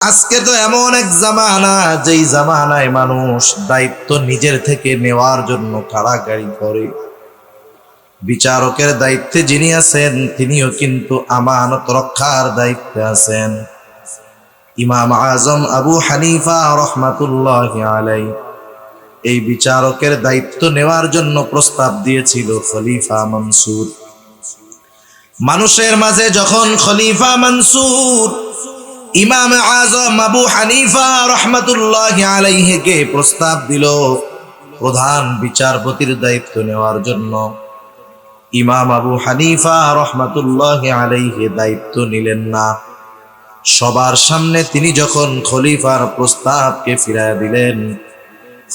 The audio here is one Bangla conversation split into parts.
আজকে তো এমন এক জামানা, যেই জামানায় মানুষ দায়িত্ব নিজের থেকে নেওয়ার জন্য কাড়াকাড়ি করে। বিচারকের দায়িত্বে যিনি আছেন তিনিও কিন্তু আমানত রক্ষার দায়িত্বে আছেন। ইমাম আজম আবু হানিফা রহমাতুল্লাহি আলাইহি এই বিচারকের দায়িত্ব নেওয়ার জন্য প্রস্তাব দিয়েছিল খলিফা মনসুর। মানুষের মাঝে যখন খলিফা মনসুর ইমাম আজম আবু হানিফা রহমাতুল্লাহি আলাইহিকে প্রস্তাব দিল প্রধান বিচারপতির দায়িত্ব নেওয়ার জন্য, ইমাম আবু হানিফা রহমাতুল্লাহি আলাইহি দায়িত্ব নিলেন না। সবার সামনে তিনি যখন খলিফার প্রস্তাবকে ফিরাইয়া দিলেন,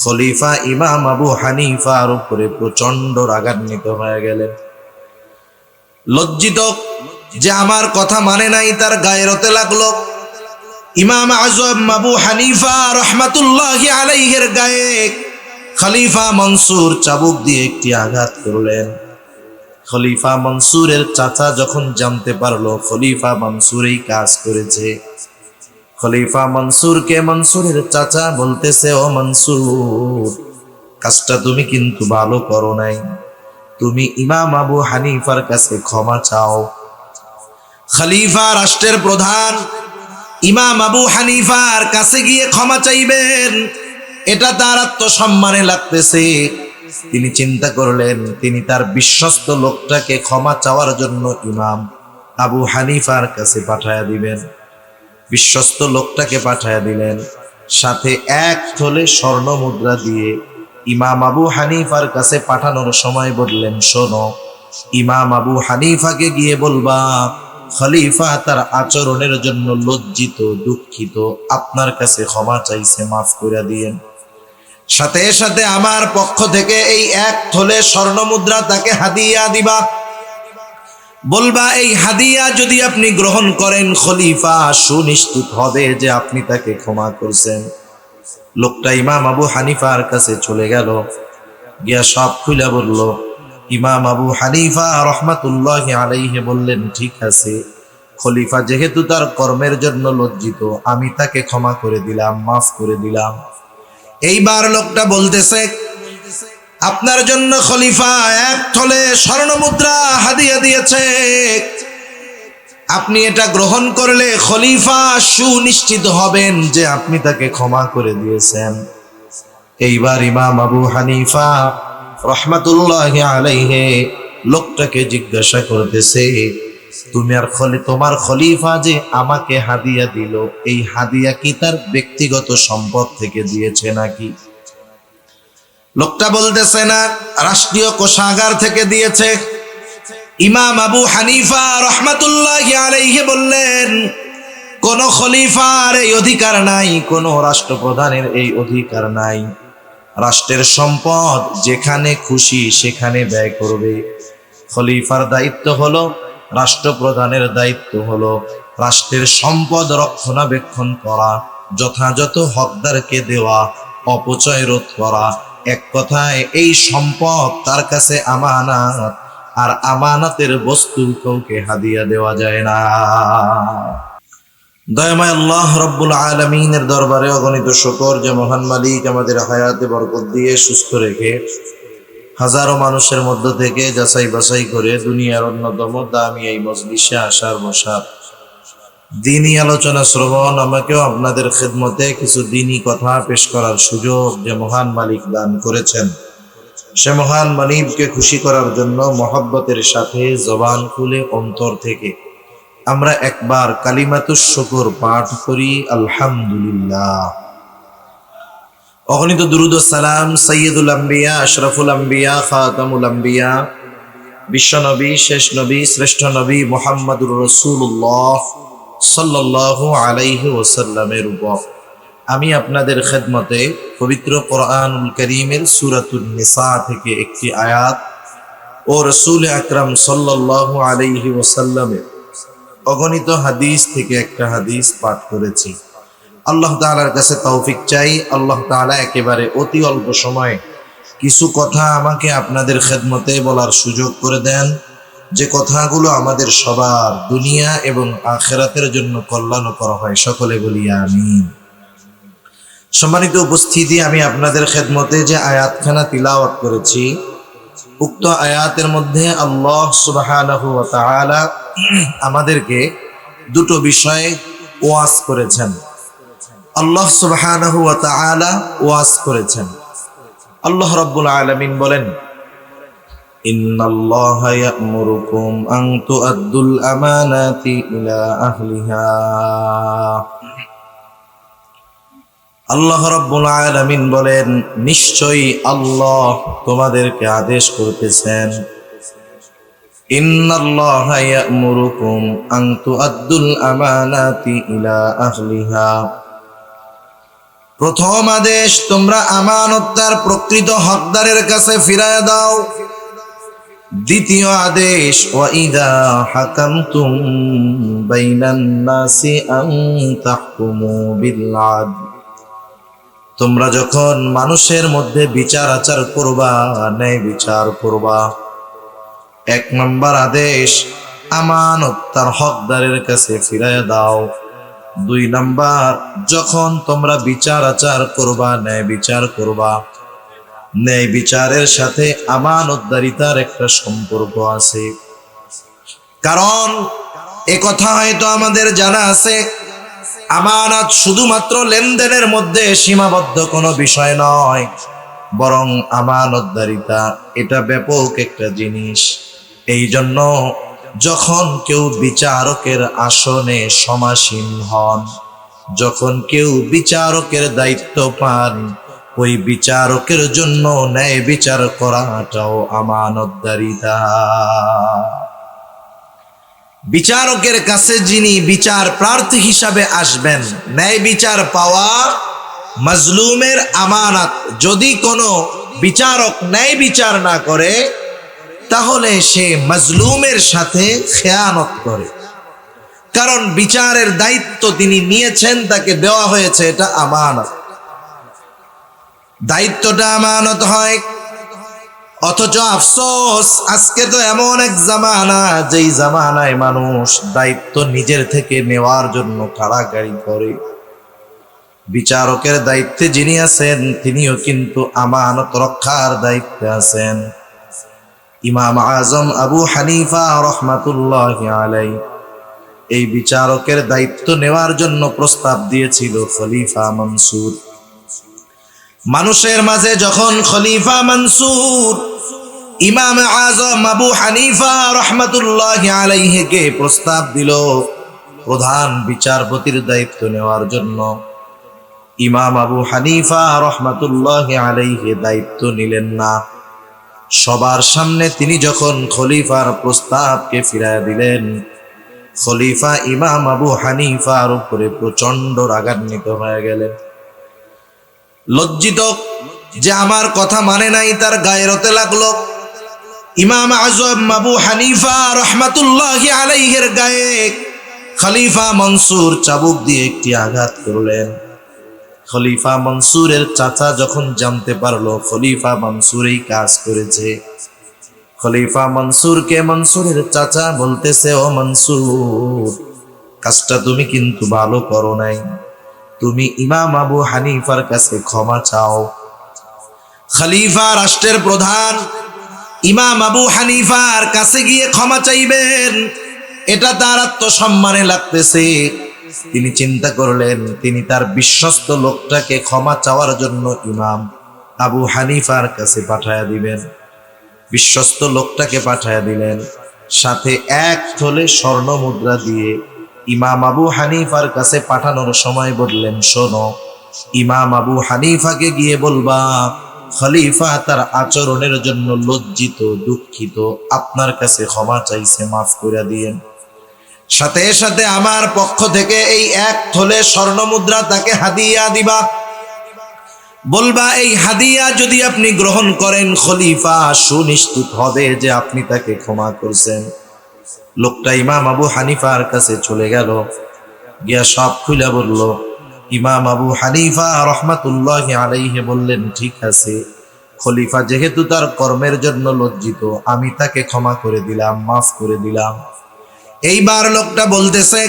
খলিফা ইমাম আবু হানিফার উপরে প্রচন্ড রাগান্বিত হয়ে গেলেন। লজ্জিত যে আমার কথা মানে নাই, তার গায়রতে লাগলো। ইমাম আজম আবু হানিফা রহমাতুল্লাহি আলাইহির গায়ে খলিফা মনসুর চাবুক দিয়ে একটি আঘাত করলেন। খলিফা মনসুরের চাচা যখন জানতে পারলো খলিফা মনসুর এই কাজ করেছে, খলিফা মনসুরকে মনসুরের চাচা বলতেছে, ও মনসুর, কাজটা তুমি কিন্তু ভালো করো নাই, তুমি ইমাম আবু হানিফার কাছে ক্ষমা চাও। খলিফা রাষ্ট্রের প্রধান ইমাম আবু হানিফার কাছে গিয়ে ক্ষমা চাইবেন, এটা তার আত্মসম্মানে লাগতেছে। তিনি চিন্তা করলেন তিনি তার বিশ্বস্ত লোকটাকে ক্ষমা চাওয়ার জন্য ইমাম আবু হানিফার কাছে পাঠায়া দিবেন। বিশ্বস্ত লোকটাকে পাঠায়া দিলেন, সাথে এক থলে স্বর্ণ মুদ্রা দিয়ে ইমাম আবু হানিফার কাছে পাঠানোর সময় বললেন, শোনো, ইমাম আবু হানিফাকে গিয়ে বলবা খলিফা তার আচরণের জন্য লজ্জিত, দুঃখিত, আপনার কাছে ক্ষমা চাইছে, মাফ করে দিয়েন। সাথে সাথে আমার পক্ষ থেকে এই এক থলে স্বর্ণ মুদ্রা তাকে হাদিয়া দিবা। বলবা এই হাদিয়া যদি আপনি গ্রহণ করেন, খলিফা সুনিশ্চিত হবে যে আপনি তাকে ক্ষমা করছেন। লোকটা ইমাম আবু হানিফার কাছে চলে গেল, গিয়া সব খুলে বলল। ইমাম আবু হানিফা রহমাতুল্লাহি আলাইহি বললেন, ঠিক আছে, খলিফা যেহেতু তার কর্মের জন্য লজ্জিত, আমি তাকে ক্ষমা করে দিলাম, মাফ করে দিলাম। এইবার লোকটা বলতেছে, আপনার জন্য খলিফা এক থলে স্বর্ণ মুদ্রা হাদিয়া দিয়েছে, আপনি এটা গ্রহণ করলে খলিফা সুনিশ্চিত হবেন যে আপনি তাকে ক্ষমা করে দিয়েছেন। এইবার ইমাম আবু হানিফা রহমাতুল্লাহি আলাইহি লোকটাকে জিজ্ঞাসা করতেছে, তুমি আর তোমার খলিফা যে আমাকে হাদিয়া দিল, এই হাদিয়া কি তার ব্যক্তিগত সম্পদ থেকে দিয়েছে নাকি? লোকটা বলতেছে, না, রাষ্ট্রীয় কোষাগার থেকে দিয়েছে। ইমাম আবু হানিফা রহমাতুল্লাহি আলাইহি বললেন, কোন খলিফার এই অধিকার নাই, কোন রাষ্ট্রপ্রধানের এই অধিকার নাই। রাষ্ট্রের সম্পদ যেখানে খুশি সেখানে ব্যয় করবে। খলিফার দায়িত্ব হলো, রাষ্ট্রপ্রধানের দায়িত্ব হলো রাষ্ট্রের সম্পদ রক্ষণাবেক্ষণ করা, যথাযথ হকদারকে দেওয়া, অপচয় রোধ করা। এক কথায় এই সম্পদ তার কাছে আমানত, আর আমানতের বস্তু কাউকে হাদিয়া দেওয়া যায় না। দয়াময় আল্লাহ রব্বুল আলামিনের দরবারে অগণিত শুকর যে মহান মালিক আমাদের হায়াতে বরকত দিয়ে সুস্থ রেখে হাজারো মানুষের মধ্য থেকে যাচাই বাছাই করে দুনিয়ার অন্যতম দামি এই মজলিসে আসার বসার, দিনই আলোচনা শ্রবণ, আমাকেও আপনাদের খেদমতে কিছু দিনই কথা পেশ করার সুযোগ যে মহান মালিক দান করেছেন, সে মহান মালিককে খুশি করার জন্য মহব্বতের সাথে জবান খুলে অন্তর থেকে আমরা একবার কালিমাতুশ শুকর পাঠ করি, আলহামদুলিল্লাহ। অগণিত দুরুদ ও সালাম সাইয়্যিদুল আম্বিয়া, আশরাফুল আম্বিয়া, খাতামুল আম্বিয়া, বিশ্বনবী, শেষ নবী, শ্রেষ্ঠ নবী মুহাম্মদুর রাসূলুল্লাহ সাল্লাল্লাহু আলাইহি ওয়াসাল্লামের উপর আমি আপনাদের খেদমতে পবিত্র কোরআনুল কারীমের সূরাতুন নিসা থেকে একটি আয়াত ও রাসূল আকরাম সাল্লাল্লাহু আলাইহি ওয়াসাল্লামের অগণিত হাদিস থেকে একটা হাদিস পাঠ করেছি। আল্লাহ তাআলার কাছে তৌফিক চাই, আল্লাহ তাআলা একেবারে অতি অল্প সময়ে কিছু কথা আমাকে আপনাদের খেদমতে বলার সুযোগ করে দেন, যে কথাগুলো আমাদের সবার দুনিয়া এবং আখিরাতের জন্য কল্যাণকর হয়, সকলে বলি আমিন। সম্মানিত উপস্থিতি, আমি আপনাদের খেদমতে যে আয়াতখানা তিলাওয়াত করেছি, উক্ত আয়াতের মধ্যে আল্লাহ সুবহানাহু ওয়া তাআলা আমাদেরকে দুটো বিষয়ে ওয়াজ করেছেন। আল্লাহ সুবহানাহু ওয়া তাআলা ওয়াজ করেছেন। আল্লাহ রাব্বুল আলামিন বলেন, ইন্নাল্লাহা ইয়া'মুরুকুম আন তু'আদ্দুল আমানাতি ইলা আহলিহা। আল্লাহ রাব্বুল আলামিন বলেন, নিশ্চয়ই আল্লাহ তোমাদেরকে আদেশ করতেছেন, ইন্নাল্লাহা ইয়া'মুরুকুম আন তু'আদ্দুল আমানাতি ইলা আহলিহা। প্রথম আদেশ, তোমরা আমানত তার প্রকৃত হকদারের কাছে ফিরায় দাও। দ্বিতীয় আদেশ, ওয়া ইযা হাকামতুম বাইনান নাসি আন তাহকুমু বিল আদল। তোমরা যখন মানুষের মধ্যে বিচার আচার করবা, ন্যায় বিচার করবা। এক নম্বর আদেশ, আমানত তার হকদারের কাছে ফিরায় দাও। দুই নাম্বার, যখন তোমরা বিচার আচার করবা, ন্যায় বিচার করবা, ন্যায় বিচারের সাথে আমানতদারিতার একটা সম্পর্ক আছে। কারণ এ কথা হয়তো আমাদের জানা আছে, আমানত শুধুমাত্র লেনদেনের মধ্যে সীমাবদ্ধ কোনো বিষয় নয়, বরং আমানতদারিতা এটা ব্যাপক একটা জিনিস। এই জন্য যখন কেউ বিচারকের আসনে সমাসীন হন, যখন কেউ বিচারকের দায়িত্ব পান, ওই বিচারকের জন্য ন্যায় বিচার করাটাও আমানতদারিতা। বিচারকের কাছে যিনি বিচার প্রার্থী হিসাবে আসবেন, ন্যায় বিচার পাওয়া মাজলুমের আমানত। যদি কোনো বিচারক ন্যায় বিচার না করে, তাহলে সে মাজলুমের সাথে খেয়ানত করে। কারণ বিচারের দায়িত্ব তিনি নিয়েছেন, তাকে দেওয়া হয়েছে, এটা আমানত। দায়িত্বটা আমানত হয়। অথচ আফসোস, আজকে তো এমন এক জামানা, যেই জামানায় মানুষ দায়িত্ব নিজের থেকে নেওয়ার জন্য কাড়াকাড়ি করে। বিচারকের দায়িত্বে যিনি আছেন, তিনিও কিন্তু আমানত রক্ষার দায়িত্বে আছেন। ইমাম আজম আবু হানিফা রাহমাতুল্লাহি আলাইহি এই বিচারকের দায়িত্ব নেওয়ার জন্য প্রস্তাব দিয়েছিল খলিফা মনসুর। মানুষের মাঝে যখন খলিফা মনসুর ইমাম আজম আবু হানিফা রাহমাতুল্লাহি আলাইহিকে প্রস্তাব দিল প্রধান বিচারপতির দায়িত্ব নেওয়ার জন্য, ইমাম আবু হানিফা রাহমাতুল্লাহি আলাইহি দায়িত্ব নিলেন না। সবার সামনে তিনি যখন খলিফার প্রস্তাবকে ফিরাইয়া দিলেন, খলিফা ইমাম আবু হানিফার উপরে প্রচন্ড রাগান্বিত হয়ে গেলেন। লজ্জিত যে আমার কথা মানে নাই, তার গায়রতে লাগলো। ইমাম আজম আবু হানিফা রাহমাতুল্লাহি আলাইহির গায়ে খলিফা মনসুর চাবুক দিয়ে একটি আঘাত করলেন। খলিফা মনসুরের চাচা যখন জানতে পারলো খলিফা মনসুর এই কাজ করেছে, খলিফা মনসুরকে মনসুরের চাচা বলতেছে, ও মনসুর, কাজটা তুমি কিন্তু ভালো করো নাই, তুমি ইমাম আবু হানিফার কাছে ক্ষমা চাও। খলিফা রাষ্ট্রের প্রধান ইমাম আবু হানিফার কাছে গিয়ে ক্ষমা চাইবেন, এটা তার আত্মসম্মানে লাগতেছে। তিনি চিন্তা করলেন, তিনি তার বিশ্বস্ত লোকটাকে ক্ষমা চাওয়ার জন্য ইমাম আবু হানিফার কাছে পাঠায়া দিবেন। বিশ্বস্ত লোকটাকে পাঠায়া দিলেন, সাথে এক থলে স্বর্ণ মুদ্রা দিয়ে ইমাম আবু হানিফার কাছে পাঠানোর সময় বললেন, শোনো, ইমাম আবু হানিফাকে গিয়ে বলবা খলিফা তার আচরণের জন্য লজ্জিত, দুঃখিত, আপনার কাছে ক্ষমা চাইছে, মাফ করে দিয়েন। সাথে সাথে আমার পক্ষ থেকে এই এক থলে স্বর্ণ মুদ্রা তাকে হাদিয়া দিবা। বলবা এই হাদিয়া যদি আপনি গ্রহণ করেন, খলিফা সুনিশ্চিত হবে যে আপনি তাকে ক্ষমা করছেন। লোকটা ইমাম আবু হানিফার কাছে চলে গেল, গিয়া সব খুলে বলল। ইমাম আবু হানিফা রাহমাতুল্লাহি আলাইহি বললেন, ঠিক আছে, খলিফা যেহেতু তার কর্মের জন্য লজ্জিত, আমি তাকে ক্ষমা করে দিলাম, মাফ করে দিলাম। এইবার লোকটা বলতেছে,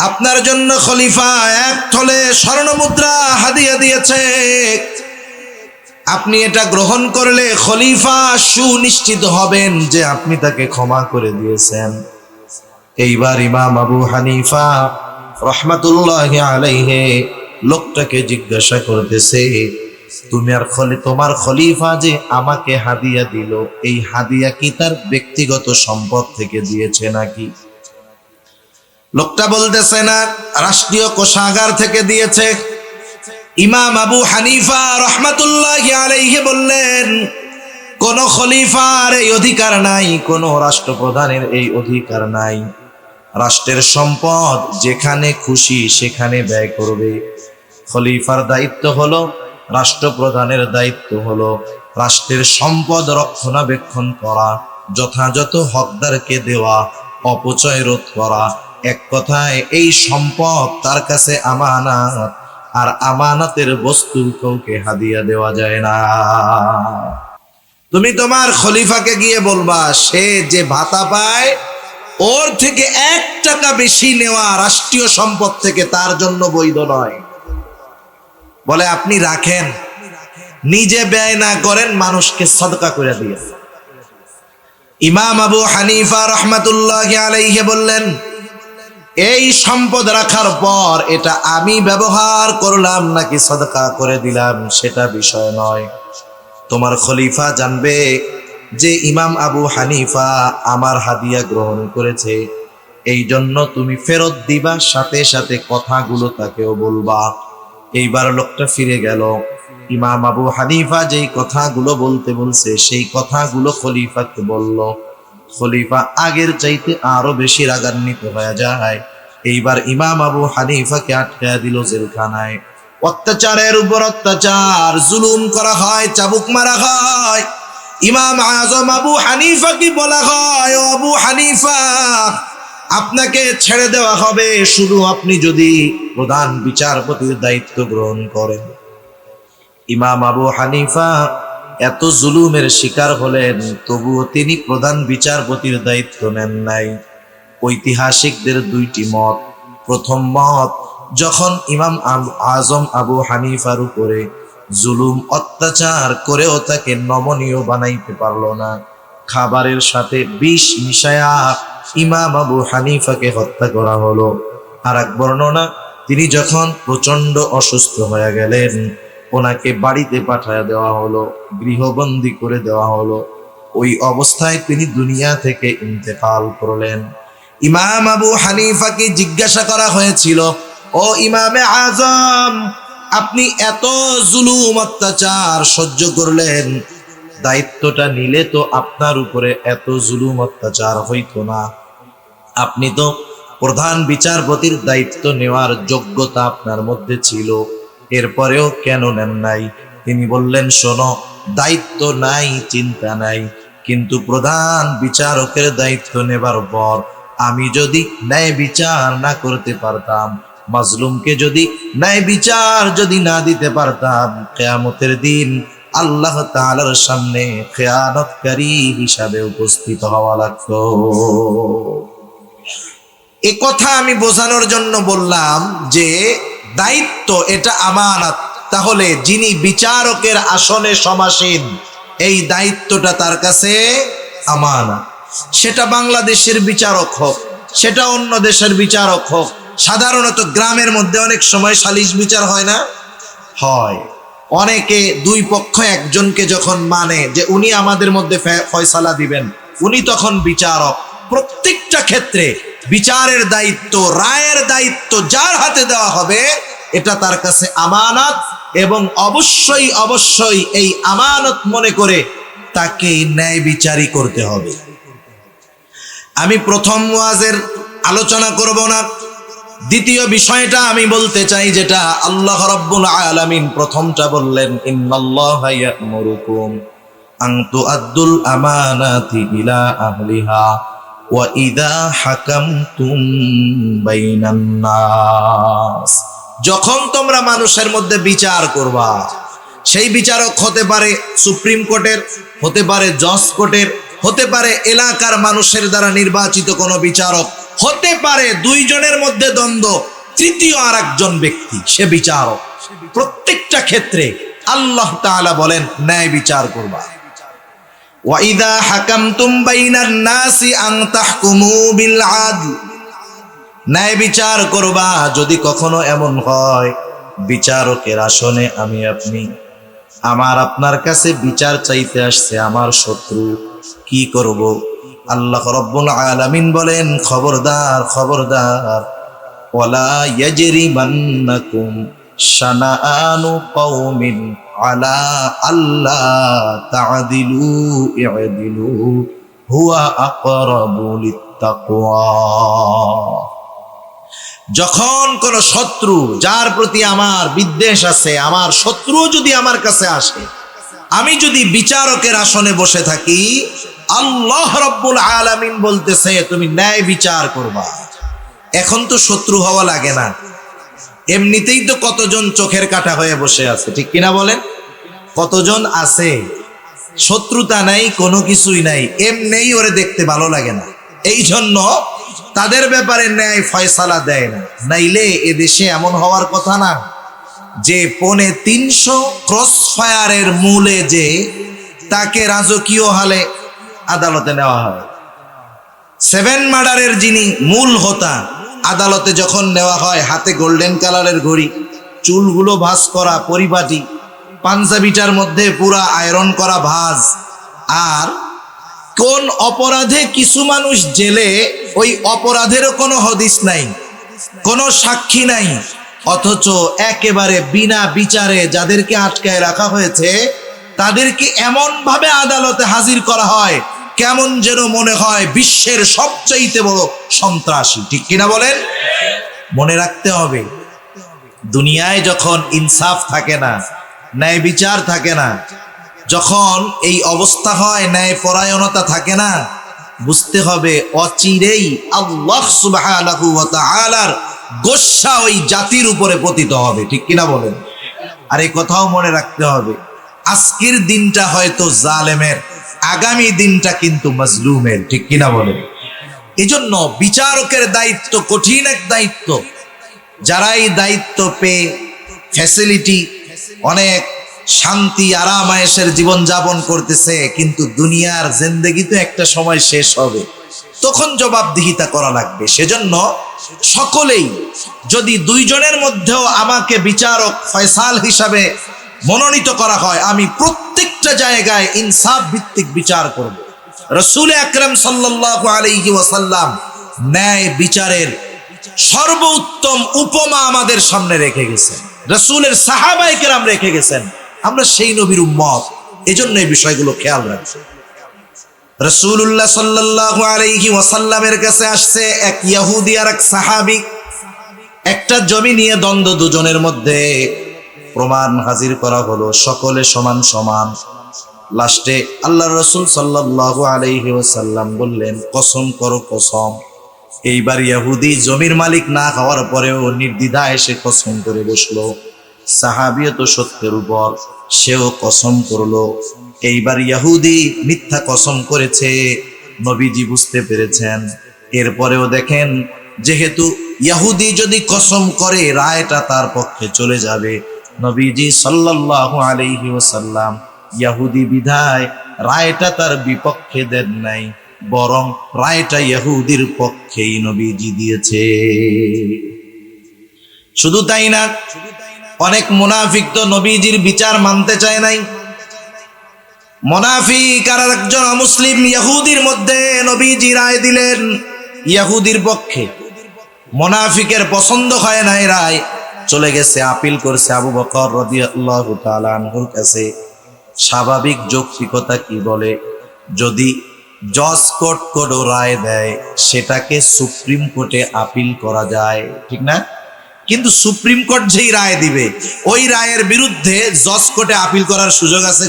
আপনার জন্য খলিফা এক থলে স্বর্ণ মুদ্রা হাদিয়া দিয়েছে, আপনি এটা গ্রহণ করলে খলিফা সুনিশ্চিত হবেন যে আপনি তাকে ক্ষমা করে দিয়েছেন। এইবার ইমাম আবু হানিফা রহমাতুল্লাহি আলাইহি লোকটাকে জিজ্ঞাসা করতেছে, তুমি আর তোমার খলিফা যে আমাকে হাদিয়া দিল, এই হাদিয়া কি তার ব্যক্তিগত সম্পদ থেকে দিয়েছে নাকি? লোকটা বলতেছে, না, রাষ্ট্রীয় কোষাগার থেকে দিয়েছে। ইমাম আবু হানিফা রহমাতুল্লাহি আলাইহি বললেন, কোন খলিফার এই অধিকার নাই, কোন রাষ্ট্রপ্রধানের এই অধিকার নাই। রাষ্ট্রের সম্পদ যেখানে খুশি সেখানে ব্যয় করবে। খলিফার দায়িত্ব হলো, রাষ্ট্রপ্রধানের দায়িত্ব হলো রাষ্ট্রের সম্পদ রক্ষণাবেক্ষণ করা, যথাযথ হকদারকে দেওয়া, অপচয় রোধ করা। এক কথায় এই সম্পদ তার কাছে আমানত, আর আমানতের বস্তু কাউকে হাদিয়া দেওয়া যায় না। তুমি তোমার খলিফাকে গিয়ে বলবা, সে যে ভাতা পায় ওর থেকে 1 টাকা বেশি নেওয়া রাষ্ট্রীয় সম্পদ থেকে তার জন্য বৈধ নয়। বলে আপনি রাখেন, নিজে ব্যয় না করেন, মানুষকে সদকা করে দিয়ে। ইমাম আবু হানিফা রহমাতুল্লাহি আলাইহি বললেন, এই সম্পদ রাখার পর এটা আমি ব্যবহার করলাম নাকি সদকা করে দিলাম সেটা বিষয় নয়। তোমার খলিফা জানবে যে ইমাম আবু হানিফা আমার হাদিয়া গ্রহণ করেছে, এই জন্য তুমি ফেরত দিবা, সাথে সাথে কথাগুলো তাকেও বলবা। এইবার লোকটা ফিরে গেল। ইমাম আবু হানিফা যেই কথাগুলো বলতে বলছে সেই কথাগুলো খলিফাকে বলল। খলিফা আগের চাইতে আরো বেশি রাগান্বিত হয়ে যায়। এইবার ইমাম আবু হানিফাকে আটকায়া দিল জেলখানায়। অত্যাচারের উপর অত্যাচার, জুলুম করা হয়, চাবুক মারা হয়। ইমাম আজম আবু হানিফাকে বলা হয়, ও আবু হানিফা, আপনাকে ছেড়ে দেওয়া হবে শুধু আপনি যদি প্রধান বিচারপতির দায়িত্ব গ্রহণ করেন। ইমাম আবু হানিফা এত জুলুমের শিকার হলেন, তবুও তিনি প্রধান বিচারপতির দায়িত্ব নেন নাই। ঐতিহাসিকদের 2টি মত। প্রথম মত, যখন ইমাম আজম আবু হানিফার উপরে জুলুম অত্যাচার করেও তাকে নমনীয় বানাইতে পারল না, খাবারের সাথে বিষ মিশায়া ইমাম আবু হানিফাকে হত্যা করা হলো। আর এক বর্ণনা, তিনি যখন প্রচন্ড অসুস্থ হয়ে গেলেন, ওনাকে বাড়িতে পাঠায় দেওয়া হলো, গৃহবন্দী করে দেওয়া হলো। ওই অবস্থায় তিনি দুনিয়া থেকে ইন্তেকাল করলেন। ইমাম আবু হানিফাকে জিজ্ঞাসা করা হয়েছিল, ও ইমামে আজম, আপনি এত জুলুম অত্যাচার সহ্য করলেন, দায়িত্বটা নিলে তো আপনার উপরে এত জুলুম অত্যাচার হইতো না। আপনি তো প্রধান বিচারপতির দায়িত্ব নেওয়ার যোগ্যতা আপনার মধ্যে ছিল, এরপরেও কেন নেন নাই? তিনি বললেন, শোনো, দায়িত্ব নাই, চিন্তা নাই, কিন্তু প্রধান বিচারকের দায়িত্ব নেবার পর আমি যদি ন্যায় বিচার না করতে পারতাম, মাজলুমকে যদি ন্যায় বিচার যদি না দিতে পারতাম, কিয়ামতের দিন আল্লাহ তাআলার সামনে খেয়ানতকারী হিসাবে উপস্থিত হওয়া লাগতো। এ কথা আমি বোঝানোর জন্য বললাম যে দায়িত্ব এটা আমানত। তাহলে যিনি বিচারকের আসনে সমাসীন, এই দায়িত্বটা তার কাছে আমানত। সেটা বাংলাদেশের বিচারক হোক, সেটা অন্য দেশের বিচারক হোক। সাধারণত গ্রামের মধ্যে অনেক সময় সালিশ বিচার হয় না? হয়। অনেকে 2 পক্ষ একজনকে যখন মানে যে উনি আমাদের মধ্যে ফয়সালা দিবেন, উনি তখন বিচারক। প্রত্যেকটা ক্ষেত্রে বিচারের দায়িত্ব, রায়ের দায়িত্ব যার হাতে দেওয়া হবে, এটা তার কাছে আমানত, এবং অবশ্যই অবশ্যই এই আমানত মনে করে তাকে ন্যায় বিচারই করতে হবে। আমি প্রথম ওয়াজের আলোচনা করব না, দ্বিতীয় বিষয়টা আমি বলতে চাই, যেটা আল্লাহ রাব্বুল আলামিন প্রথমটা বললেন, ইন্নাল্লাহা ইয়া'মুরুকুম আন তুআদ্দুল আমানাতি ইলা আহলিহা ওয়া ইযা হাকামতুম বাইনান নাস। যখন তোমরা মানুষের মধ্যে বিচার করবা, সেই বিচারক হতে পারে সুপ্রিম কোর্টের, হতে পারে জজ কোর্টের, হতে পারে এলাকার মানুষের দ্বারা নির্বাচিত কোনো বিচারক, হতে পারে দুইজনের মধ্যে দ্বন্দ্ব, তৃতীয় আর একজন ব্যক্তি সে বিচারক। প্রত্যেকটা ক্ষেত্রে আল্লাহ তাআলা বলেন ন্যায় বিচার করবা। ওয়াইদা হাকামতুম বাইনান নাসি আন তাহকুমু বিল আদল, ন্যায় বিচার করবা। যদি কখনো এমন হয় বিচারকের আসনে আমি আপনি, আমার আপনার কাছে বিচার চাইতে আসছে আমার শত্রু, কি করব? আল্লাহ রাব্বুল আলামিন বলেন খবরদার খবরদার, ওয়ালা ইয়াজরিমান্নাকুম শানাআনু কওমিন আলা আল্লা তা'দিলু ই'দিলু হুয়া আকরাবু লিত্তাকওয়া। যখন কোন শত্রু, যার প্রতি আমার বিদ্বেষ আছে, আমার শত্রু যদি আমার কাছে আসে, আমি যদি বিচারকের আসনে বসে থাকি, আল্লাহ রাব্বুল আলামিন বলতেছে তুমি ন্যায় বিচার করবা। এখন তো শত্রু হওয়া লাগে না, এমনিতেই তো কতজন চোখের কাঁটা হয়ে বসে আছে, ঠিক কিনা বলেন? কতজন আছে, শত্রুতা নাই, কোনো কিছুই নাই, এমনিই ওরে দেখতে ভালো লাগে না, এই জন্য তাদের ব্যাপারে ন্যায় ফয়সালা দেয় না। নাইলে এদেশে এমন হওয়ার কথা না যে 350 ক্রস ফায়ারের মূলে যে তাকে রাজকীয় হালে আদালতে নেওয়া হয়। 7 মার্ডারের যিনি মূল হোতা, আদালতে যখন নেওয়া হয়, হাতে গোল্ডেন কালারের ঘড়ি, চুলগুলো ভাঁজ করা পরিপাটি, পাঞ্জাবিটার মধ্যে পুরা আয়রন করা ভাঁজ, আর কোন অপরাধে কিছু মানুষ জেলে, ওই অপরাধেরও কোনো হদিস নাই, কোনো সাক্ষী নাই, অথচ একেবারে বিনা বিচারে যাদেরকে আটকায় রাখা হয়েছে তাদেরকে এমন ভাবে আদালতে হাজির করা হয় কেমন যেন মনে হয় বিশ্বের সবচাইতে বড় সন্ত্রাসী, ঠিক কিনা বলেন? মনে রাখতে হবে, দুনিয়ায় যখন ইনসাফ থাকে না, ন্যায় বিচার থাকে না, যখন এই অবস্থা হয়, ন্যায় পরায়ণতা থাকে না, বুঝতে হবে অচিরেই আল্লাহ সুবহানাহু ওয়া তাআলার গোসা ওই জাতির উপরে পতিত হবে, ঠিক কিনা বলেন? আর এই কথাও মনে রাখতে হবে, আজকের দিনটা হয়তো জালেমের, আগামী দিনটা কিন্তু মাজলুমের, ঠিক কিনা বলেন? এজন্য বিচারকের দায়িত্ব কঠিন এক দায়িত্ব। যারা এই দায়িত্ব পেয়ে ফ্যাসিলিটি, অনেক শান্তি আরাম আয়েশের জীবন যাপন করতেছে, কিন্তু দুনিয়ার জিন্দেগি তো একটা সময় শেষ হবে, তখন জবাবদিহিতা করা লাগবে। সেজন্য সকলেই, যদি দুইজনের মধ্যেও আমাকে বিচারক ফয়সাল হিসাবে মনোনীত করা হয়, আমি প্রত্যেকটা জায়গায় ইনসাফ ভিত্তিক বিচার করব। রাসূল আকরাম সাল্লাল্লাহু আলাইহি ওয়াসাল্লাম ন্যায় বিচারের সর্বোত্তম উপমা আমাদের সামনে রেখে গেছেন, রাসূলের সাহাবায়ে কেরাম রেখে গেছেন, আমরা সেই নবীর উম্মত, এজন্য এই বিষয়গুলো খেয়াল রাখছি। রাসূলুল্লাহ সাল্লাল্লাহু আলাইহি ওয়াসাল্লামের কাছে আসছে এক ইহুদি আর এক সাহাবী, একটা জমি নিয়ে দ্বন্দ্ব দুজনের মধ্যে, প্রমাণ হাজির করা হলো, সকলে সমান সমান। লাস্টে আল্লাহর রাসূল সাল্লাল্লাহু আলাইহি ওয়াসাল্লাম বললেন কসম করো কসম। এইবার ইহুদি জমির মালিক না হওয়ার পরেও নির্দ্বিধায় সে কসম করে বসলো। সাহাবীও তো সত্যের উপর, সেও কসম করলো। এইবার ইহুদি মিথ্যা কসম করেছে, নবীজি বুঝতে পেরেছেন। এরপরেও দেখেন, যেহেতু ইহুদি যদি কসম করে রায়টা তার পক্ষে চলে যাবে, নবীজি সাল্লাল্লাহু আলাইহি ওয়াসাল্লাম ইহুদি বিধায় রায়টা তার বিপক্ষে দেন নাই, বরং রায়টা ইহুদির পক্ষেই নবীজি দিয়েছে। শুধু তাই না, অনেক মুনাফিক তো নবীজির বিচার মানতে চায় নাই। মুনাফিক আর একজন মুসলিম ইহুদির মধ্যে নবীজি রায় দিলেন ইহুদির পক্ষে। মুনাফিকের পছন্দ হয় নাই রায়, চলে গেছে আপিল করছে আবু বকর রাদিয়াল্লাহু তাআলা আনহুর কাছে। স্বাভাবিক যৌক্তিকতা কি বলে, যদি জজ কোর্ট কোনো রায় দেয় সেটাকে সুপ্রিম কোর্টে আপিল করা যায়, ঠিক না? কিন্তু সুপ্রিম কোর্ট যেই রায় দিবে, ওই রায়ের বিরুদ্ধে জজ কোর্টে আপিল করার সুযোগ আছে?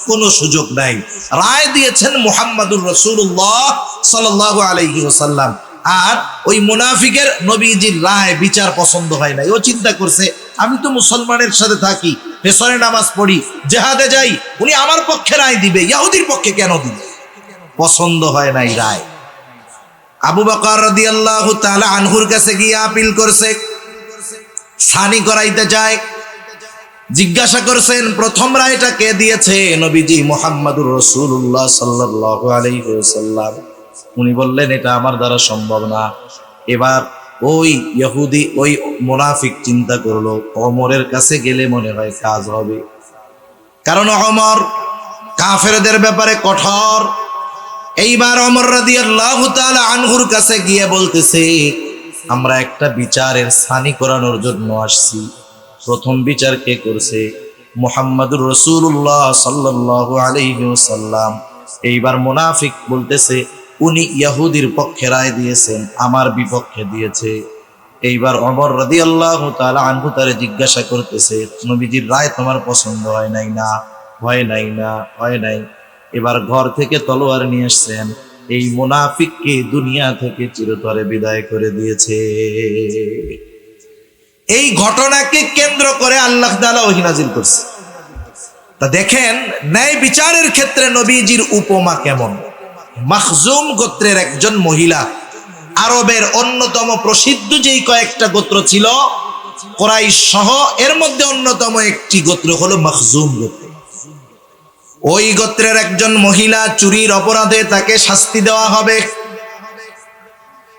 কোনো সুযোগ নাই। রায় দিয়েছেন মুহাম্মাদুর রাসূলুল্লাহ সাল্লাল্লাহু আলাইহি ওয়াসাল্লাম, আর ওই মুনাফিকের নবীজির রায় বিচার পছন্দ হয় নাই। ও চিন্তা করছে আমি তো মুসলমানের সাথে থাকি, পেছনে নামাজ পড়ি, জেহাদে যাই, উনি আমার পক্ষে রায় দিবে, ইহুদির পক্ষে কেন দিবে? পছন্দ হয় নাই রায়। আবু বকর রাদিয়াল্লাহু তাআলা আনহুর কাছে গিয়ে আপিল করছে, সানি করাইতে চায়। জিজ্ঞাসা করছেন, প্রথম রায়টা কে দিয়েছে? নবীজি মুহাম্মদুর রাসূলুল্লাহ সাল্লাল্লাহু আলাইহি ওয়াসাল্লাম। উনি বললেন, এটা আমার দ্বারা সম্ভব না। এবার ওই ইহুদি, ওই মুনাফিক চিন্তা করলো, ওমরের কাছে গেলে মনে হয় কাজ হবে, কারণ ওমর কাফেরদের ব্যাপারে কঠোর। এইবার ওমর রাদিয়াল্লাহু তাআলা আনহুর কাছে গিয়ে বলতেছে, আমরা একটা বিচারের সানি করানোর জন্য আসছি। প্রথম বিচার কে করছে? মুহাম্মদুর রাসূলুল্লাহ সাল্লাল্লাহু আলাইহি ওয়াসাল্লাম। এইবার মুনাফিক বলতেছে, উনি ইহুদির পক্ষে রায় দিয়েছেন, আমার বিপক্ষে দিয়েছে। এইবার ওমর রাদিয়াল্লাহু তাআলা আনহু তারে জিজ্ঞাসা করতেছে, নবীজির রায় তোমার পছন্দ হয় নাই না? হয় নাই না? হয় নাই। এবার ঘর থেকে তলোয়ার নিয়ে আসছেন, এই মুনাফিককে দুনিয়া থেকে চিরতরে বিদায় করে দিয়েছে। এই ঘটনাকে কেন্দ্র করে আল্লাহ তাআলা ওহী নাযিল করছে। তা দেখেন, ন্যায় বিচারের ক্ষেত্রে নবীজির উপমা কেমন। মাখজুম গোত্রের একজন মহিলা, আরবের অন্যতম প্রসিদ্ধ যেই কয়েকটা গোত্র ছিল কুরাইশ সহ, এর মধ্যে অন্যতম একটি গোত্র হলো মাখজুম গোত্র। ওই গোত্রের একজন মহিলা চুরির অপরাধে তাকে শাস্তি দেওয়া হবে।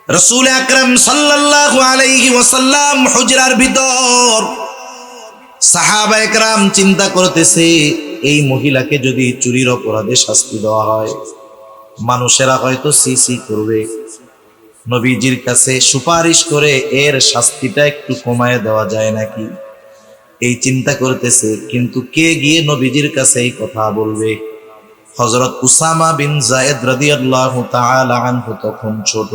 রাসূল আকরাম সাল্লাল্লাহু আলাইহি ওয়াসাল্লাম হুজরার ভিতর, সাহাবায়ে কেরাম চিন্তা করতেছে, এই মহিলাকে যদি চুরির অপরাধে শাস্তি দেওয়া হয়, মানুষেরা হয়তো সি করবে, নবীজির কাছে সুপারিশ করে এর শাস্তিটা একটু কমায় দেওয়া যায় নাকি, এই চিন্তা করতেছে। কিন্তু কে গিয়ে নবীজির কাছে এই কথা বলবে? হযরত উসামা বিন যায়েদ রাদিয়াল্লাহু তাআলা আনহু তখন ছোট।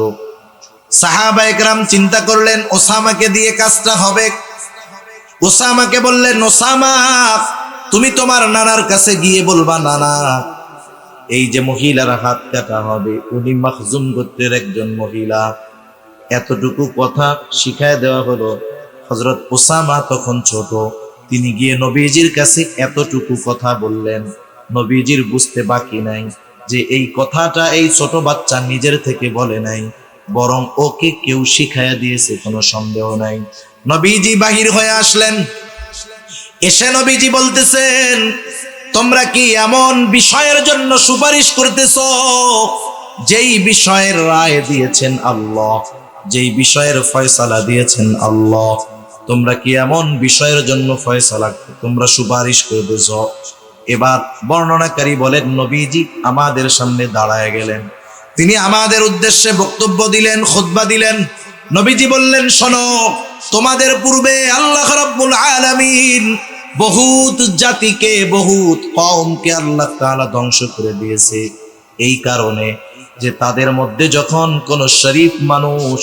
সাহাবায়ে কেরাম চিন্তা করলেন, ওসামাকে দিয়ে কাজটা হবে। ওসামাকে বললেন, ওসামা, তুমি তোমার নানার কাছে গিয়ে বলবা, নানা, এই যে মহিলার হাত কাটা হবে, উনি মাখজুম গোত্রের একজন মহিলা। এতটুকু কথা শিখায় দেওয়া হলো। হযরত ওসামা তখন ছোট, তিনি গিয়ে নবীজির কাছে এতটুকু কথা বললেন। নবীজির বুঝতে বাকি নাই যে এই কথাটা এই ছোট বাচ্চা নিজের থেকে বলে নাই, বরং ওকে কেউ শিখাইয়া দিয়েছে, কোনো সন্দেহ নাই। নবীজি বাহির হয়ে আসলেন। এসে নবীজি বলতেছেন, তোমরা কি এমন বিষয়ের জন্য সুপারিশ করতেছ যেই বিষয়ের রায় দিয়েছেন আল্লাহ, যেই বিষয়ের ফয়সালা দিয়েছেন আল্লাহ? তোমরা কি এমন বিষয়ের জন্য ফয়সালা তোমরা সুপারিশ করতেছ? এবার বর্ণনাকারী বলেন, নবীজি আমাদের সামনে দাঁড়ায় গেলেন, তিনি আমাদের উদ্দেশ্যে বক্তব্য দিলেন, খুতবা দিলেন। নবীজি বললেন, শোনো, তোমাদের পূর্বে আল্লাহ রাব্বুল আলামিন বহুত জাতিকে, বহুত কওমকে আল্লাহ তাআলা ধ্বংস করে দিয়েছে, এই কারণে যে তাদের মধ্যে যখন কোন শরীফ মানুষ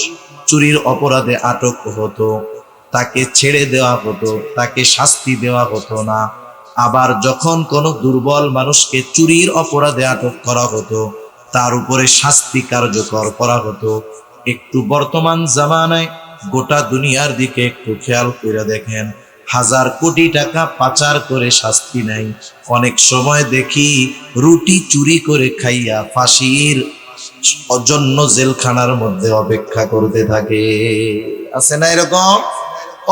চুরির অপরাধে আটক হতো, তাকে ছেড়ে দেওয়া হতো, তাকে শাস্তি দেওয়া হতো না। আবার যখন কোন দুর্বল মানুষকে চুরির অপরাধে আটক করা হতো, তার উপরে শাস্তি কার্যকর করা হতো। একটু বর্তমান জামানায় গোটা দুনিয়ার দিকে একটু খেয়াল করে দেখেন, 1000 কোটি টাকা পাচার করে শাস্তি নাই, অনেক সময় দেখি রুটি চুরি করে খাইয়া ফাঁসির জন্য জেলখানার মধ্যে অপেক্ষা করতে থাকে। আছে না এরকম?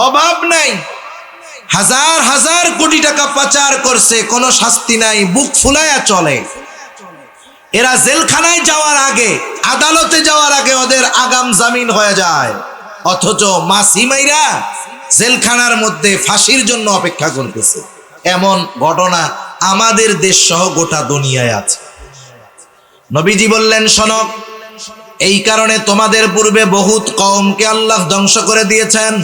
অভাব নাই, 1000 কোটি টাকা পাচার করছে, কোনো শাস্তি নাই, বুক ফুলাইয়া চলে। এরা জেলখানায় যাওয়ার আগে, আদালতে যাওয়ার আগে ওদের আগাম জামিন হয়ে যায়, অথচ মাসি মাইরা জেলখানার মধ্যে ফাঁসির জন্য অপেক্ষা করতেছে। এমন ঘটনা আমাদের দেশ সহ গোটা দুনিয়ায় আছে। নবীজি বললেন, শোনো, এই কারণে তোমাদের পূর্বে বহুত কওমকে আল্লাহ ধ্বংস করে দিয়েছেন।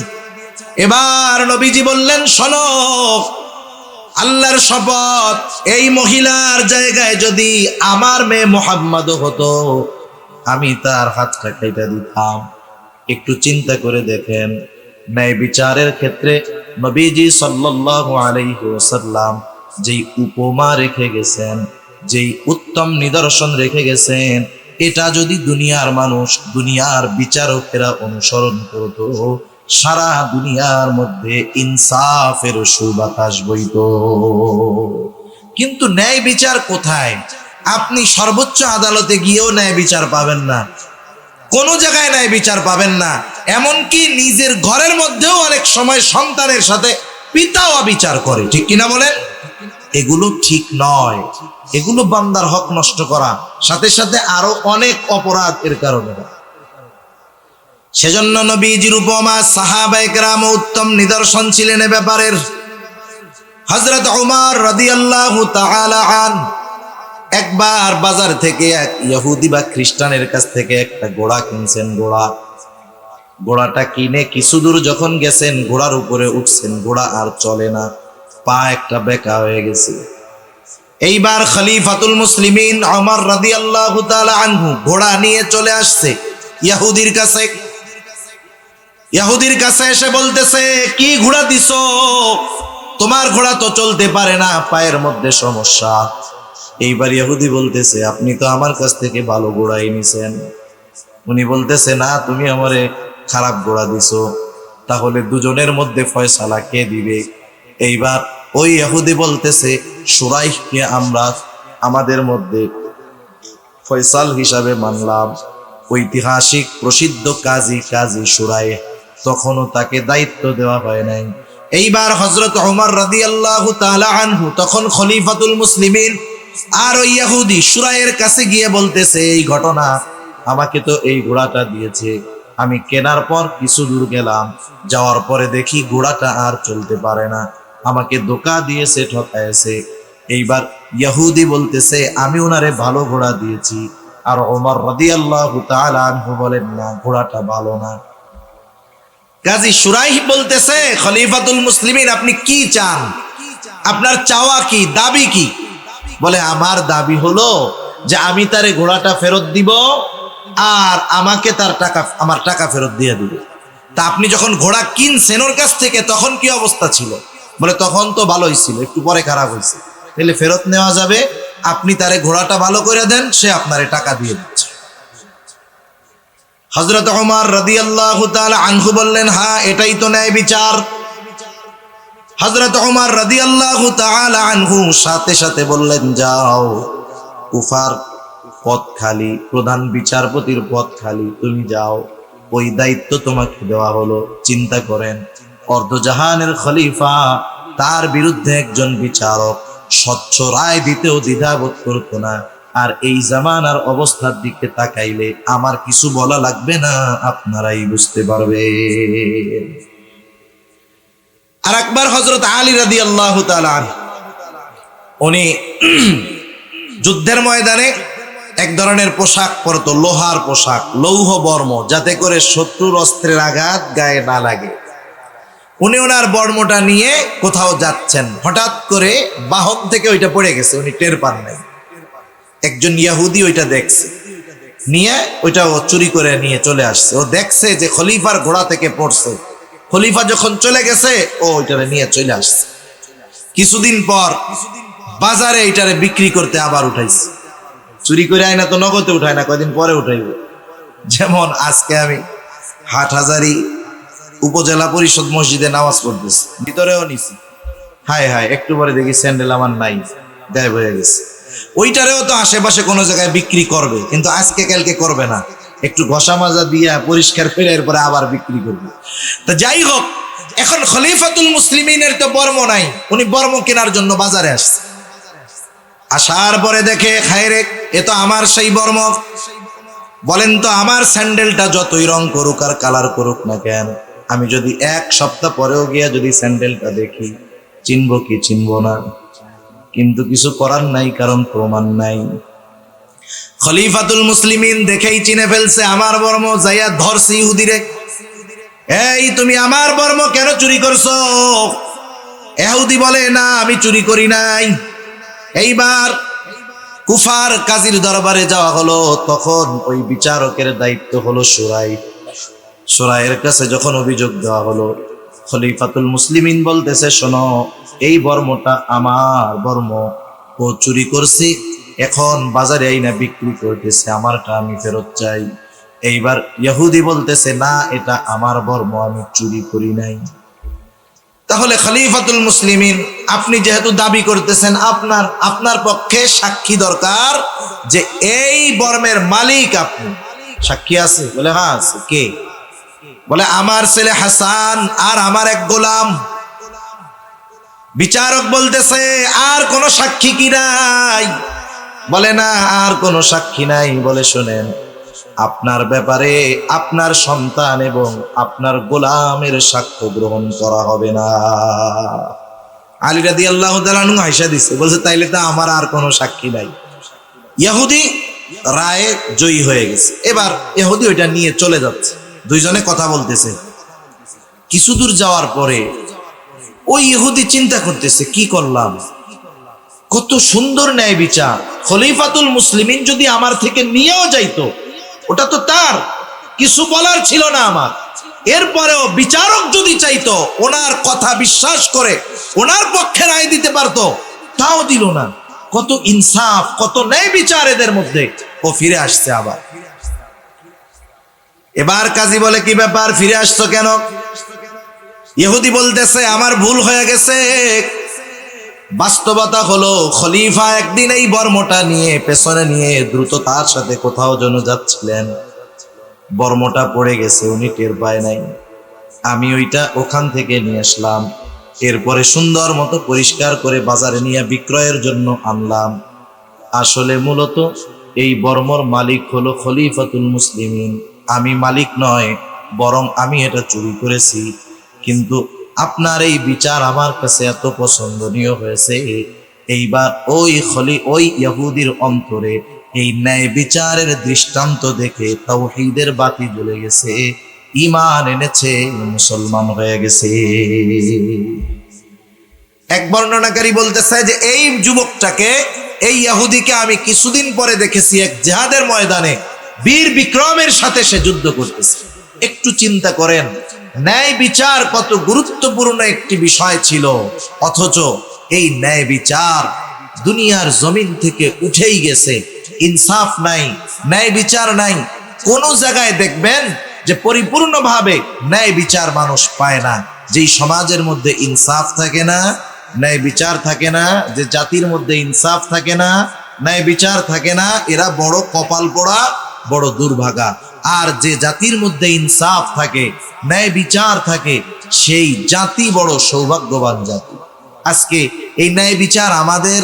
এবার নবীজি বললেন, শোনো, আল্লাহর শপথ, এই মহিলার জায়গায় যদি আমার মেয়ে মুহাম্মদ হতো, আমি তার হাতটা কেটে দিতাম। একটু চিন্তা করে দেখেন, ন্যায় বিচারের ক্ষেত্রে নবীজি সাল্লাল্লাহু আলাইহি ওয়াসাল্লাম যেই উপমা রেখে গেছেন, যেই উত্তম নিদর্শন রেখে গেছেন, এটা যদি দুনিয়ার মানুষ, দুনিয়ার বিচারকেরা অনুসরণ করত, সারা দুনিয়ার মধ্যে ইনসাফের সুবাতাস বইত। কিন্তু ন্যায় বিচার কোথায়? আপনি সর্বোচ্চ আদালতে গিয়েও ন্যায় বিচার পাবেন না, কোনো জায়গায় ন্যায় বিচার পাবেন না। এমনকি নিজের ঘরের মধ্যেও অনেক সময় সন্তানের সাথে পিতাও অবিচার করে, ঠিক কিনা বলেন? এগুলো ঠিক নয়, এগুলো বান্দার হক নষ্ট করা, সাথে সাথে আরো অনেক অপরাধ এর কারণে। সেজন্য নবীজির উপমা সাহাবায়ে কেরাম উত্তম নিদর্শন ছিলেন এ ব্যাপারের। হযরত ওমর রাদিয়াল্লাহু তাআলা আন একবার বাজার থেকে এক ইহুদি বা খ্রিস্টানের কাছ থেকে একটা ঘোড়া কিনছেন। ঘোড়াটা কিনে কিছু দূর যখন গেছেন, ঘোড়ার উপরে উঠছেন, ঘোড়া আর চলে না, পা একটা বেঁকা হয়ে গেছে। এইবার খলিফাতুল মুসলিমিন ওমর রাদিয়াল্লাহু তাআলা আনহু ঘোড়া নিয়ে চলে আসছে ইহুদির কাছে। ইহুদির কাছে এসে বলতেছে, কি ঘোড়া দিছো? তোমার ঘোড়া তো চলতে পারে না, পায়ের মধ্যে সমস্যা। এইবার ইহুদি বলতেছে, আপনি তো আমার কাছ থেকে ভালো ঘোড়াই নিছেন। উনি বলতেছে, না, তুমি আমারে খারাপ ঘোড়া দিছো। তাহলে দুজনের মধ্যে ফয়সালা কে দিবে? এইবার ওই ইহুদি বলতেছে, শুরাইহকে আমরা আমাদের মধ্যে ফয়সাল হিসাবে মানলাম। ঐতিহাসিক প্রসিদ্ধ কাজী শুরাইহ, তখনও তাকে দায়িত্ব দেওয়া হয় নাই। এইবার হযরত ওমর রাদিয়াল্লাহু তাআলা আনহু তখন খলিফাতুল মুসলিমিন, আর ওই ইহুদি শুরাইয়ের কাছে গিয়ে বলতেছে, এই ঘটনা, আমাকে তো এই ঘোড়াটা দিয়েছে, আমি কেনার পর কিছু দূর গেলাম, যাওয়ার পরে দেখি ঘোড়াটা আর চলতে পারে না, আমাকে ধোঁকা দিয়েছে, ঠকাইছে। এইবার ইহুদি বলতেছে, আমি ওনারে ভালো ঘোড়া দিয়েছি। আর ওমর রাদিয়াল্লাহু তাআলা আনহু বলেন, না, ঘোড়াটা ভালো না। কাজী শুরাইহ বলতেছে, খলিফাতুল মুসলিমিন, আপনি কি চান? আপনার চাওয়া কি, দাবি কি? বলে, আমার দাবি হলো যে আমি তারে ঘোড়াটা ফেরত দিব, আর আমাকে তার টাকা, আমার টাকা ফেরত দিয়ে দিবে। তা আপনি যখন ঘোড়া কিনছেন ওর কাছ থেকে, তখন কি অবস্থা ছিল? বলে, তখন তো ভালোই ছিল, একটু পরে খারাপ হয়েছে। তাহলে ফেরত নেওয়া যাবে, আপনি তারে ঘোড়াটা ভালো করে দেন, সে আপনারে টাকা দিয়ে দিচ্ছে। হযরত ওমর রাদিয়াল্লাহু তাআলা আনহু বললেন, হ্যাঁ, এটাই তো ন্যায় বিচার। হযরত ওমর রাদিয়াল্লাহু তাআলা আনহু সাথে সাথে বললেন, যাও, কুফার পদ খালি, প্রধান বিচারপতির পদ খালি, তুমি যাও, ওই দায়িত্ব তোমাকে দেওয়া হলো। চিন্তা করেন, অর্ধজাহানের খলিফা, তার বিরুদ্ধে একজন বিচারক স্বচ্ছ রায় দিতেও দ্বিধাবোধ করতো না। আর এই জামানার অবস্থার দিকে তাকাইলে আমার কিছু বলা লাগবে না, আপনারাই বুঝতে পারবেন। আর একবার হযরত আলী রাদিয়াল্লাহু তাআলা আনহু, উনি যুদ্ধের ময়দানে এক ধরনের পোশাক পরতো, লোহার পোশাক, লৌহ বর্ম, যাতে করে শত্রুর অস্ত্রের আঘাত গায়ে না লাগে। উনি ওনার বর্মটা নিয়ে কোথাও যাচ্ছেন, হঠাৎ করে বাহন থেকে ওইটা পড়ে গেছে, উনি টের পান নাই। একজন ইহুদি ওইটা দেখছে, নিয়ে ওইটা ও চুরি করে নিয়ে চলে আসছে। ও দেখছে যে খলিফার ঘোড়া থেকে পড়ছে। খলিফা যখন চলে গেছে, ও ওইটারে নিয়ে চলে আসছে। কিছুদিন পর বাজারে এইটারে বিক্রি করতে আবার উঠাইছে। চুরি করে আয় না তো নগদে উঠায় না, কয়দিন পরে উঠাইব। যেমন আজকে আমি হাটহাজারী উপজেলা পরিষদ মসজিদে নামাজ পড়তেছি, ভিতরেও নিছি, হায় হায়, একটু পরে দেখি স্যান্ডেল আমার নাই, গায়েব হয়ে গেছে। ওইটারেও তো আশেপাশে কোনো জায়গায় বিক্রি করবে, কিন্তু আজকে কালকে করবে না, একটু ঘষা মাজা দিয়া পরিষ্কার করে এরপরে আবার বিক্রি করবে। তা যাই হোক, এখন খলিফাতুল মুসলিমিনের তো বর্ম নাই, উনি বর্ম কেনার জন্য বাজারে আসছে। আসার পরে দেখে, খায়রে, এ তো আমার সেই বর্ম। বলেন তো, আমার স্যান্ডেলটা যতই রং করুক আর কালার করুক না কেন, আমি যদি এক সপ্তাহ পরেও গিয়া যদি স্যান্ডেলটা দেখি, চিনবো কি চিনবো না? কিন্তু কিছু করার নাই, কারণ প্রমাণ নাই। খলিফাতুল মুসলিমিন দেখেই চিনে ফেলছে আমার বর্ম, যাইয়া ধরছে ইহুদিরে। এই, তুমি আমার বর্ম কেন চুরি করছো? ইহুদি বলে, না, আমি চুরি করি নাই। এইবার কুফার কাজীর দরবারে যাওয়া হলো। তখন ওই বিচারকের দায়িত্ব হলো শুরাইয়ের কাছে যখন অভিযোগ দেওয়া হলো, খলিফাতুল মুসলিমিন বলতেছে, শোনো, এই বর্মটা আমার বর্ম, ও চুরি করছে, এখন বাজারে আইনা বিক্রি করতেছে, আমারটা আমি ফেরত চাই। এইবার ইহুদি বলতেছে, না, এটা আমার বর্ম, আমি চুরি করি নাই। তাহলে খলিফাতুল মুসলিমিন, আপনি যেহেতু দাবি করতেছেন, আপনার পক্ষে সাক্ষী দরকার যে এই বর্মের মালিক আপনি। সাক্ষী আছে? বলে হ্যাঁ আছে। কে? বলে আমার ছেলে হাসান আর আমার এক গোলাম। বিচারক বলতেছে, আর কোনো সাক্ষী কি নাই? বলে না, আর কোনো সাক্ষী নাই। বলে শোনেন, আপনার ব্যাপারে আপনার সন্তান এবং আপনার গোলামের সাক্ষ্য গ্রহণ করা হবে না। আলী রাদিয়াল্লাহু তাআলা আনহু আয়েশা দিছে, বলছে তাইলে তো আমার আর কোনো সাক্ষী নাই। ইহুদি রায়ে জয়ী হয়ে গেছে। এবার ইহুদি ওইটা নিয়ে চলে যাচ্ছে, দুইজনে কথা বলতেছে। কিছু দূর যাওয়ার পরে ওই ইহুদি চিন্তা করতেছে, কি করলাম, কত সুন্দর ন্যায় বিচার, খলিফাতুল মুসলিমিন যদি আমার থেকে নিয়েও যাইতো, ওটা তো তার, কিছু বলার ছিল না আমার। এরপরেও বিচারক যদি চাইতো, ওনার কথা বিশ্বাস করে ওনার পক্ষে রায় দিতে পারতো, তাও দিল না। কত ইনসাফ, কত ন্যায় বিচার এদের মধ্যে। ও ফিরে আসছে আবার। এবার কাজী বলে, কি ব্যাপার, ফিরে আসছো কেন? ইহুদি বলতেছে, আমার ভুল হয়ে গেছে। বাস্তবতা হলো, খলিফা একদিন এই বর্মটা নিয়ে পেছনে নিয়ে দ্রুত তার সাথে কোথাও যেন যাচ্ছিলেন, বর্মটা পড়ে গেছে, উনি টের পায় নাই। আমি ওইটা ওখান থেকে নিয়ে আসলাম, এরপরে সুন্দর মতো পরিষ্কার করে বাজারে নিয়ে বিক্রয়ের জন্য আনলাম। আসলে মূলত এই বর্মর মালিক হলো খলিফাতুল মুসলিমিন, আমি মালিক নয়, বরং আমি এটা চুরি করেছি। কিন্তু আপনার এই বিচার আমার কাছে এত পছন্দনীয় হয়েছে, এইবার ওই ইহুদির অন্তরে এই ন্যায় বিচারের দৃষ্টান্ত দেখে তাওহীদের বাতি জ্বলে গেছে, ঈমান এনেছে, মুসলমান হয়ে গেছে। এক বর্ণনাকারী বলতেছে যে এই যুবকটাকে, এই ইহুদিকে আমি কিছুদিন পরে দেখেছি এক জিহাদের ময়দানে বীর বিক্রমের সাথে সে যুদ্ধ করতেছে। একটু চিন্তা করেন, ন্যায় বিচার কত গুরুত্বপূর্ণ একটি বিষয় ছিল, অথচ এই ন্যায় বিচার দুনিয়ার জমিন থেকে উঠেই গেছে। ইনসাফ নাই, ন্যায় বিচার নাই। কোন জায়গায় দেখবেন যে পরিপূর্ণভাবে ন্যায় বিচার মানুষ পায় না। যেই সমাজের মধ্যে ইনসাফ থাকে না, ন্যায় বিচার থাকে না, যে জাতির মধ্যে ইনসাফ থাকে না, ন্যায় বিচার থাকে না, এরা বড় কপাল পোড়া, বড় দুর্ভাগা। আর যে জাতির মধ্যে ইনসাফ থাকে, ন্যায় বিচার থাকে, সেই জাতি বড় সৌভাগ্যবান জাতি। আজকে এই ন্যায় বিচার আমাদের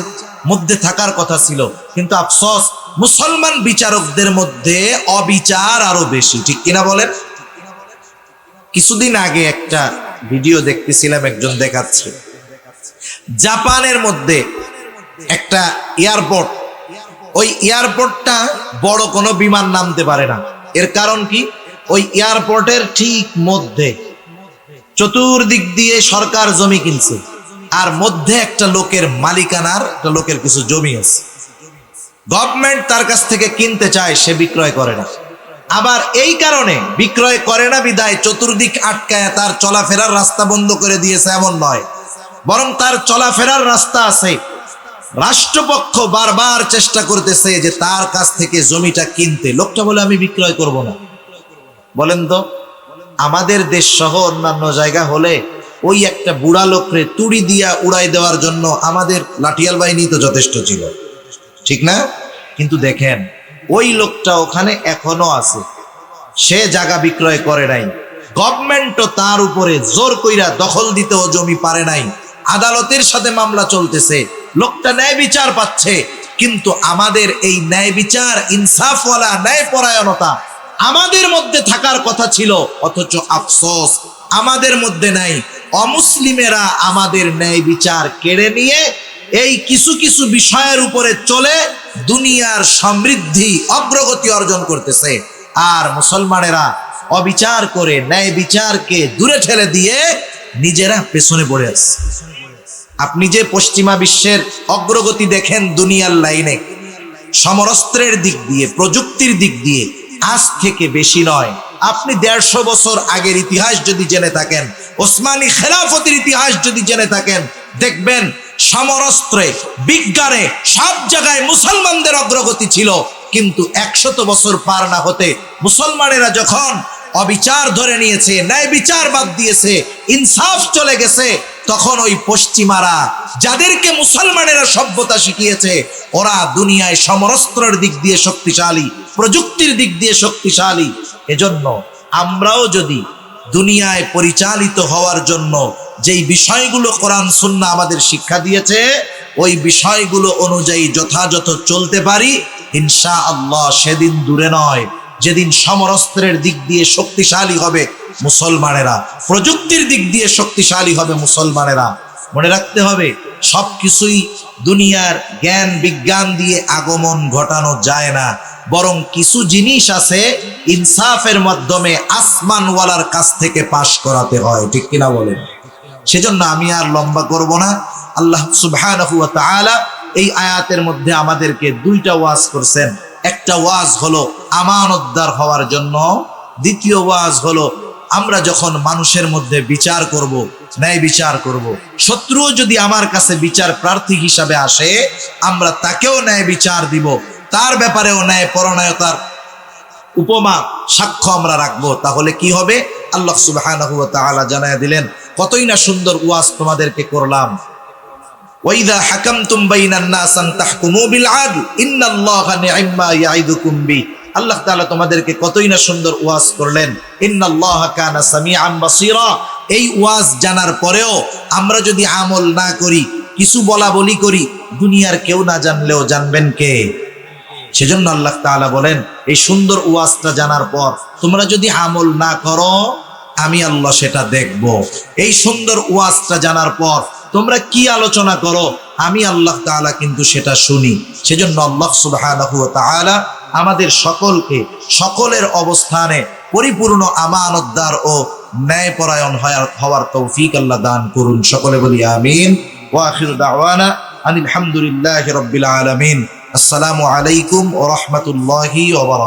মধ্যে থাকার কথা ছিল, কিন্তু আফসোস মুসলমান বিচারকদের মধ্যে অবিচার আরো বেশি। ঠিক কিনা বলেন? কিছুদিন আগে একটা ভিডিও দেখতেছিলাম, একজন দেখাচ্ছে জাপানের মধ্যে একটা এয়ারপোর্ট, ওই এয়ারপোর্টটা বড় কোনো বিমান নামতে পারে না। এর কারণ কি? ওই এয়ারপোর্টের ঠিক মধ্যে চতুর্দিক দিয়ে সরকার জমি কিনছে, আর মধ্যে একটা লোকের মালিকানার, একটা লোকের কিছু জমি আছে, গভর্নমেন্ট তার কাছ থেকে কিনতে চায়, সে বিক্রয় করে না। আবার এই কারণে বিক্রয় করে না বিদায় চতুর্দিক আটকায় তার চলাফেরার রাস্তা বন্ধ করে দিয়েছে, এমন নয়, বরং তার চলাফেরার রাস্তা আছে। রাষ্ট্রপক্ষ বারবার চেষ্টা করতেছে যে তার কাছ থেকে জমিটা কিনতে। লোকটা বলে, আমি বিক্রয় করব না। বলেন তো, আমাদের দেশ সহ অন্যান্য জায়গা হলে ওই একটা বুড়া লোকরে তুড়ি দিয়া উড়াই দেওয়ার জন্য আমাদের লাঠিয়াল বাহিনী তো যথেষ্ট ছিল, ঠিক না? কিন্তু দেখেন, ওই লোকটা ওখানে এখনো আছে, সে জায়গা বিক্রয় করে নাই। গভর্নমেন্টও তার উপরে জোর কইরা দখল দিতেও জমি পারে নাই। আদালতের সাথে মামলা চলতেছে, লোকটা ন্যায় বিচার পাচ্ছে। কিন্তু আমাদের এই ন্যায় বিচার, ইনসাফওয়ালা ন্যায় পরায়ণতা আমাদের মধ্যে থাকার কথা ছিল, অথচ আফসোস আমাদের মধ্যে নাই। অমুসলিমেরা আমাদের ন্যায় বিচার কেড়ে নিয়ে এই কিছু কিছু বিষয়ের উপরে চলে দুনিয়ার সমৃদ্ধি, অগ্রগতি অর্জন করতেছে। আর মুসলমানেরা অবিচার করে ন্যায় বিচারকে দূরে ঠেলে দিয়ে নিজেরা পেছনে পড়ে আছে। আপনি যে পশ্চিমা বিশ্বের অগ্রগতি দেখেন দুনিয়ার লাইনে, সমরাস্ত্রের দিক দিয়ে, প্রযুক্তির দিক দিয়ে আজ থেকে বেশি নয়, আপনি 150 বছর আগের ইতিহাস যদি জেনে থাকেন, ওসমানী খেলাফতের ইতিহাস যদি জেনে থাকেন, দেখবেন সমরাস্ত্রে, বিজ্ঞানে সব জায়গায় মুসলমানদের অগ্রগতি ছিল। কিন্তু 100 বছর পার না হতে মুসলমানেরা যখন অবিচার ধরে নিয়েছে, ন্যায় বিচার বাদ দিয়েছে, ইনসাফ চলে গেছে, তখন ওই পশ্চিমারা যাদেরকে মুসলমানেরা সভ্যতা শিখিয়েছে, ওরা দুনিয়ায় সমরস্ত্রের দিক দিয়ে শক্তিশালী, প্রযুক্তির দিক দিয়ে শক্তিশালী। এজন্য আমরাও যদি দুনিয়ায় পরিচালিত হওয়ার জন্য যেই বিষয়গুলো কোরআন সুন্নাহ আমাদের শিক্ষা দিয়েছে, ওই বিষয়গুলো অনুযায়ী যথাযথ চলতে পারি, ইনশাআল্লাহ সেদিন দূরে নয় যেদিন সমরস্ত্রের দিক দিয়ে শক্তিশালী হবে মুসলমানেরা, প্রযুক্তির দিক দিয়ে শক্তিশালী হবে মুসলমানেরা। মনে রাখতে হবে, সবকিছুই দুনিয়ার জ্ঞান বিজ্ঞান দিয়ে আগমন ঘটানো যায় না, বরং কিছু জিনিস আছে ইনসাফের মাধ্যমে আসমানওয়ালার কাছ থেকে পাশ করাতে হয়, ঠিক কিনা বলেন? সেজন্য আমি আর লম্বা করব না। আল্লাহ সুবহানাহু ওয়া তাআলা এই আয়াতের মধ্যে আমাদেরকে দুইটা ওয়াজ করছেন। একটা ওয়াজ হলো আমানতদার হওয়ার জন্য, দ্বিতীয় ওয়াজ হলো আমরা যখন মানুষের মধ্যে বিচার করব, ন্যায় বিচার করব, শত্রু যদি আমার কাছে বিচার প্রার্থী হিসাবে আসে, আমরা তাকেও ন্যায় বিচার দিব, তার ব্যাপারেও ন্যায় পরায়ণতার উপমা সাক্ষ্য আমরা রাখবো। তাহলে কি হবে? আল্লাহ সুবহানাহু ওয়া তাআলা জানায়া দিলেন, কতই না সুন্দর ওয়াজ তোমাদেরকে করলাম। ওয়াইদা হাকামতুম বাইনান নাস আন তাহকুমু বিল আদল ইন্নাল্লাহা নি'মা ইয়াইদুকুম বি। আল্লাহ তাআলা তোমাদেরকে কতই না সুন্দর ওয়াজ করলেন, ইন্নাল্লাহা কানা সামিআন বাসীরা। এই ওয়াজ জানার পরেও আমরা যদি আমল না করি, কিছু বলা বলি করি, দুনিয়ার কেউ না জানলেও জানবেন কে? সেজন্য আল্লাহ তাআলা বলেন, এই সুন্দর ওয়াজটা জানার পর তোমরা যদি আমল না করো, আমি আল্লাহ সেটা দেখব। এই সুন্দর ওয়াজটা জানার পর তোমরা কি আলোচনা করো, আমি আল্লাহ তাআলা কিন্তু সেটা শুনি। সেজন্য আল্লাহ সুবহানাহু ওয়া তাআলা আমাদের সকলকে সকলের অবস্থানে পরিপূর্ণ আমানতদার ও ন্যায়পরায়ণ হওয়ার তৌফিক আল্লাহ দান করুন। সকলে বলি আমিন। ওয়া আখিরু দাওয়ানা আনিল হামদুলিল্লাহি রাব্বিল আলামিন। আসসালামু আলাইকুম ওয়া রাহমাতুল্লাহি ওয়া বারাকাতুহু।